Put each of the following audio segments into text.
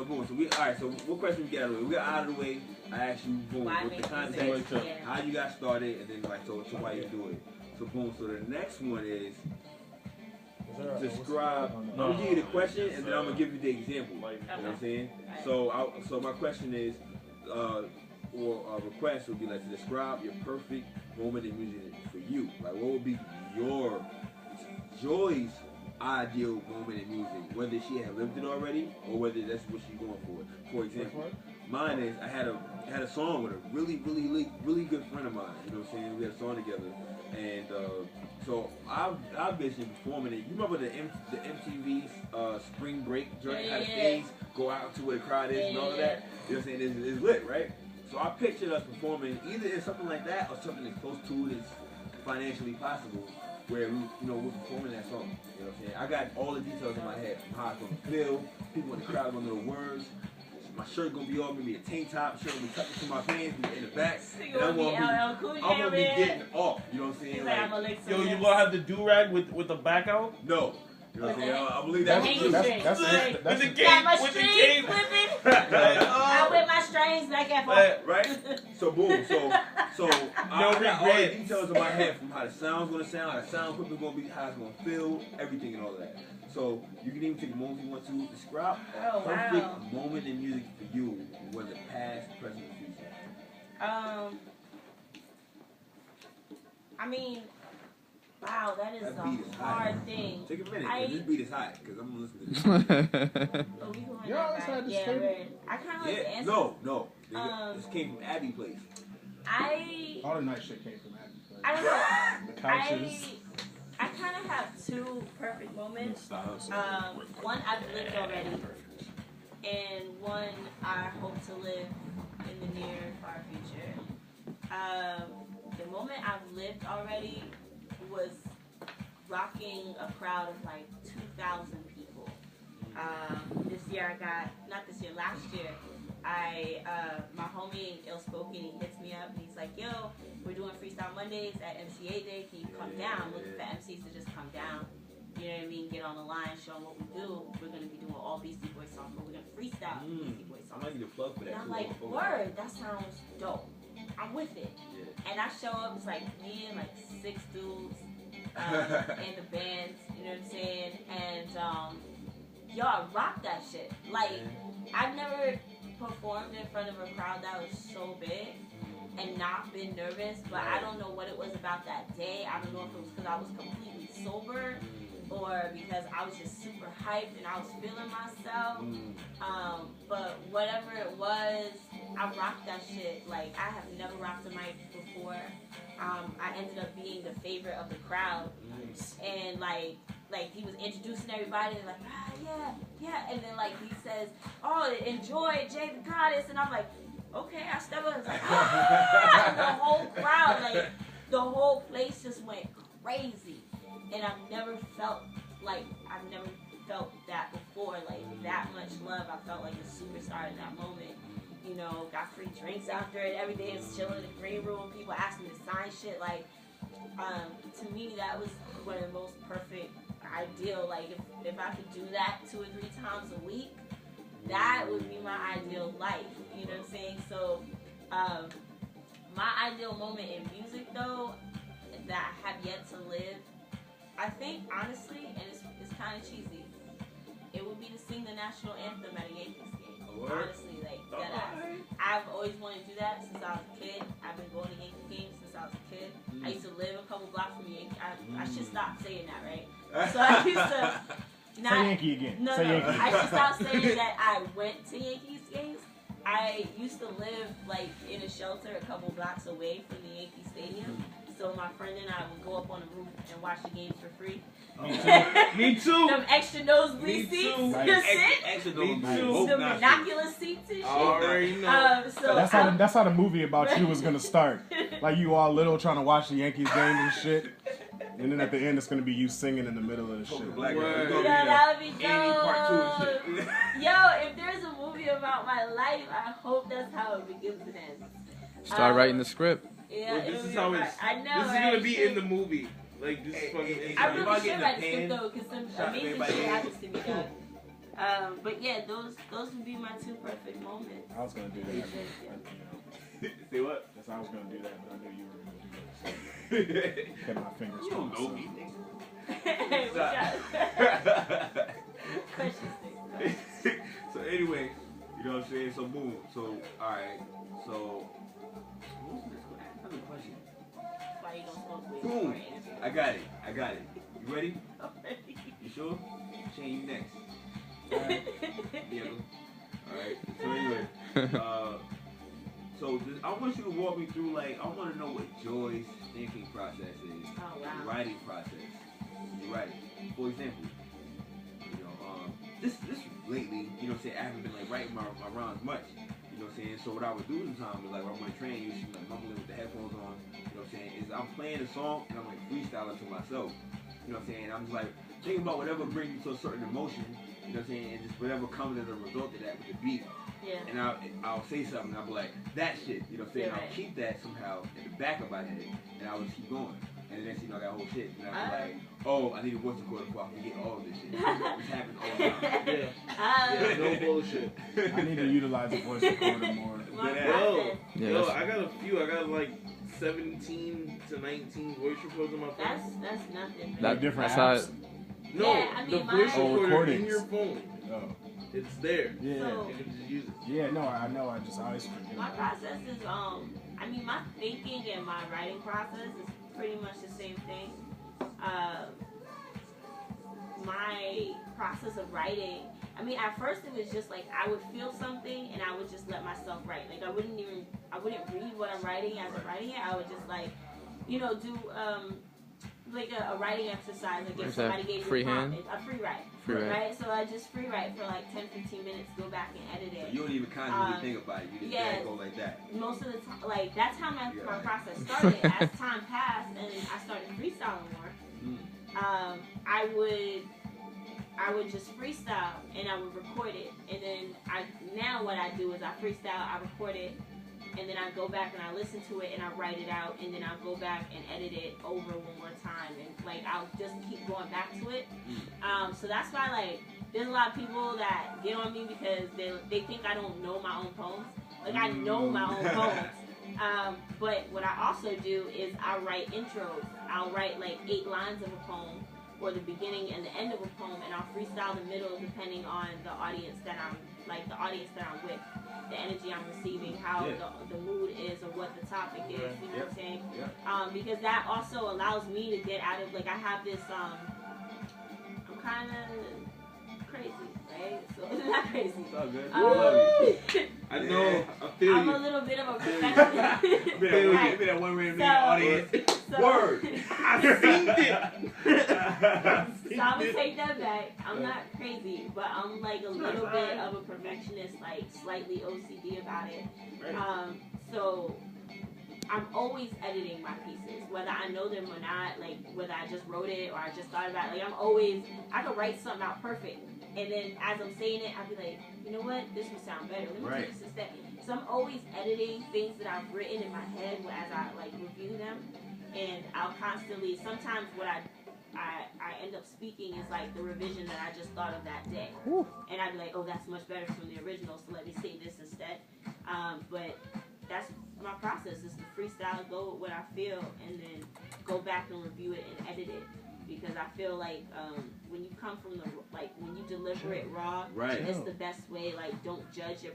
boom. So alright. So what question we got out of the way? We got out of the way. I asked you, boom, what the context, how you got started, and then like so why you do it. So boom. So the next one is describe. I'm gonna give you the question, and then I'm gonna give you the example. You know what I'm saying? So my question is, or a request would be like to describe your perfect moment in music for you. Like what would be your Joi's ideal moment in music, whether she had lived it already or whether that's what she's going for. For example, mine is I had a song with a really good friend of mine. You know what I'm saying? We had a song together, and so I've been performing it. You remember the MTV Spring Break joint? How the stage go out to where the crowd is and all of that. You know what I'm saying? It's lit, right? So I pictured us performing either in something like that or something as close to it as financially possible, where we're performing that song. You know what I'm saying? I got all the details in my head from how it's gonna feel. People in the crowd gonna know the words. My shirt gonna be off, maybe a tank top. Shirt gonna be tucked into my pants in the back. And I'm gonna be getting off. You know what I'm saying? Yo, you gonna have the do rag with the back out? No. You know what I'm saying? I believe that's with the cape. I wear my strings back and forth. Right? So boom. So I got all the details in my head from how the sound's gonna sound, how the sound equipment gonna be, how it's gonna feel, everything and all that. So you can even take a moment you want to describe a perfect moment in music for you, whether past, present, or future. I mean, wow, that is a hard thing. Take a minute. This beat is hot because I'm listening to this. You always had this I kind of like the answer. No. This came from Abby Place. All the nice shit came from Abby Place. I don't know. The couches. I kind of have two perfect moments. One I've lived already, and one I hope to live in the near far future. The moment I've lived already was rocking a crowd of like 2,000 people. Last year, my homie Ill Spoken, he hits me up and he's like, yo, we're doing Freestyle Mondays at MCA Day, can you come down? I'm looking for MCs to just come down, you know what I mean, get on the line, show them what we do. We're going to be doing all Beastie Boys songs, but we're going to freestyle Beastie Boys songs. I might need a plug for that. And I'm like, word, that sounds dope. I'm with it. Yeah. And I show up, it's like me and like 6 dudes in the bands, you know what I'm saying? And y'all rock that shit. Like, I've never performed in front of a crowd that was so big and not been nervous, but I don't know what it was about that day. I don't know if it was because I was completely sober or because I was just super hyped and I was feeling myself. But whatever it was, I rocked that shit. Like, I have never rocked a mic before. I ended up being the favorite of the crowd. And like he was introducing everybody and like, yeah. And then like he says, oh, enjoy Jay the Goddess. And I'm like, okay, I step up and like, and the whole crowd, like the whole place just went crazy. And I've never felt that before, like that much love. I felt like a superstar in that moment. You know, got free drinks after it. Every day was chilling in the green room. People asking me to sign shit. Like, to me, that was one of the most perfect, ideal. Like, if I could do that 2 or 3 times a week, that would be my ideal life. You know what I'm saying? So, my ideal moment in music, though, that I have yet to live, I think, honestly, and it's kind of cheesy, it would be to sing the national anthem at a Yankees game. Honestly, like, I've always wanted to do that since I was a kid. I've been going to Yankee games since I was a kid. I used to live a couple blocks from Yankee. I should stop saying that, right? So I used to not say Yankee again. No, Yankee. I should stop saying that I went to Yankees games. I used to live like in a shelter a couple blocks away from the Yankee Stadium. So my friend and I would go up on the roof and watch the games for free. Me too. Them extra nosebleed seats. Extra nosebleed. The monoculous seats and shit. Already know. So that's how the movie about you was gonna start. Like you all little trying to watch the Yankees game and shit. And then at the end, it's gonna be you singing in the middle of the shit. Yeah, that would be dope. Yo, if there's a movie about my life, I hope that's how it begins and ends. Start writing the script. Yeah, well, this is how it's. I know. This is gonna be in the movie. Like this is fucking. I really should write the script though, because some amazing shit happens to me, dog. But yeah, those would be my 2 perfect moments. I was gonna do that. Say what? Yes, I was gonna do that, but I knew you were gonna do that. So kept my fingers You don't know crossed. me, nigga. Hey, we got questions. So anyway, you know what I'm saying? So boom. So alright. So what was this question? Another question. That's why you don't smoke weed. Boom. or anything. I got it. You ready? You sure? Shane, you next. Alright. Yeah. Alright. So anyway, so I want you to walk me through, like, I want to know what Joi's thinking process is. Oh, wow. Writing process. You write. For example, you know, this lately, you know what I'm saying, I haven't been like writing my rhymes much. You know what I'm saying? So what I would do sometimes is like when I'm on the train, you see me like mumbling with the headphones on, you know what I'm saying, is I'm playing a song and I'm like freestyling to myself. You know what I'm saying? I'm just like thinking about whatever brings me to a certain emotion, you know what I'm saying, and just whatever comes as a result of that with the beat. Yeah. And I'll say something and I'll be like, that shit, you know what I'm saying? Yeah, right. I'll keep that somehow in the back of my head and I'll just keep going. And then next thing you know, I got whole shit. And I'll be like, oh, I need a voice recorder before I can get all of this shit. This happens all the time. Yeah, no bullshit. I need to utilize the voice recorder more. Yo, I got a few. I got like 17 to 19 voice recorders on my phone. That's nothing, man. That different That's how apps. No, Yeah, I the mean, voice mine- recorder in recordings. your phone. Oh. It's there. Yeah. So- You can just use it. Yeah, no, I know. I always forget. My about it. process is, I mean, my thinking and my writing process is pretty much the same thing. My process of writing, I mean, at first it was just like I would feel something and I would just let myself write. Like I wouldn't read what I'm writing as I'm writing it. I would just like, you know, do like a writing exercise. Like if Is that somebody gave me freehand? a free write. Free write. Right? So I just free write for like 10-15 minutes, go back and edit So it. you don't even consciously think about it. You just yeah. let it go like that. Most of the time, like that's how my Yeah. process started. As time passed and I started freestyling more, I would just freestyle and I would record it. And then now what I do is I freestyle, I record it, and then I go back and I listen to it and I write it out, and then I'll go back and edit it over one more time, and like I'll just keep going back to it. So that's why like there's a lot of people that get on me because they think I don't know my own poems. Like I know my own poems. But what I also do is I write intros. I'll write like 8 lines of a poem, or the beginning and the end of a poem, and I'll freestyle the middle depending on the audience that I'm with, the energy I'm receiving, how the mood is, or what the topic is. You know what I'm saying? Because that also allows me to get out of like I have this I'm kind of crazy, right? So it's not crazy. It's all good. I know. I feel I'm you. a little bit of a perfectionist. I've been at one random nigga audience. Word. I seen it. So I'm gonna take that back. I'm not crazy, but I'm like a little bit of a perfectionist, like slightly OCD about it. So I'm always editing my pieces, whether I know them or not, like whether I just wrote it or I just thought about it. Like I could write something out perfect, and then as I'm saying it, I'll be like, you know what, this would sound better. Let me do this instead. So I'm always editing things that I've written in my head as I like review them, and I'll constantly. Sometimes what I end up speaking is like the revision that I just thought of that day, and I'd be like, oh, that's much better from the original, so let me say this instead. But that's my process, is to freestyle, go with what I feel, and then go back and review it and edit it. Because I feel like when you come from when you deliver it raw, it's the best way. Like, don't judge your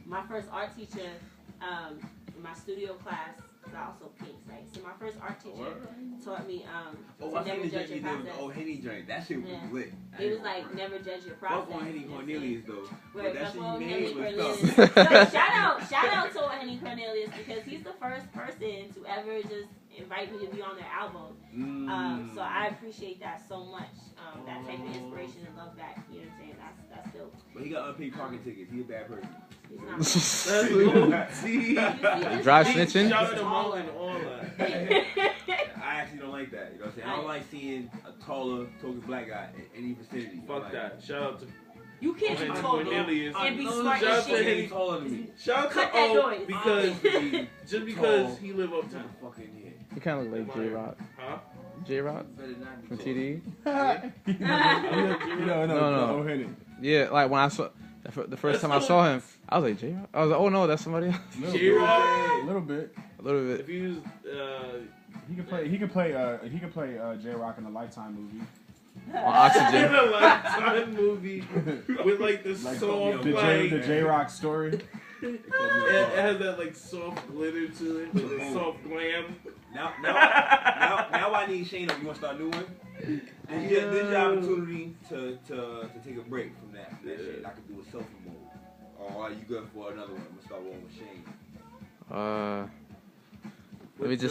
my first art teacher in my studio class, because I also paint, right? So my first art teacher taught me to never judge your process. Oh, Henny joint. That shit was lit. It was like, never judge your process. Fuck on Henny Cornelius, though. Right, that shit Buffalo you Henny made was Cornelius. tough. So shout out to Henny Cornelius, because he's the first person to ever just invite me to be on their album. So I appreciate that so much. That type of inspiration and love back. You know what I'm saying? That's dope. But he got unpaid parking tickets. He a bad person. He's not. See, Dry snitching? Shout out to Marlon and all that. I actually don't like that. You know what I'm saying? I don't like seeing a taller, token black guy in any vicinity. Fuck like, that. Shout out to You can't be Henny told Cornelius. and be I know smart shout as out to shit. Henny. He's taller than me. Shout out Cut to that O noise. because just because he live Tall. uptown. Fucking here. You kind of look like J-Rock. Huh? J-Rock from TD. No. Yeah, like when I saw the first time I saw him, I was like J-Rock. I was like, oh no, that's somebody else. J-Rock. A little bit. If he was, he could play J-Rock in a Lifetime movie. On Oxygen. in a Lifetime movie with like the soft the J-Rock story. It has that like soft glitter to it, with a soft glam. Now I need Shane. You want to start a new one? This is your opportunity to take a break from that shit. I could do a selfie mode. Or are you good for another one? I'm gonna start one with Shane. Let me just.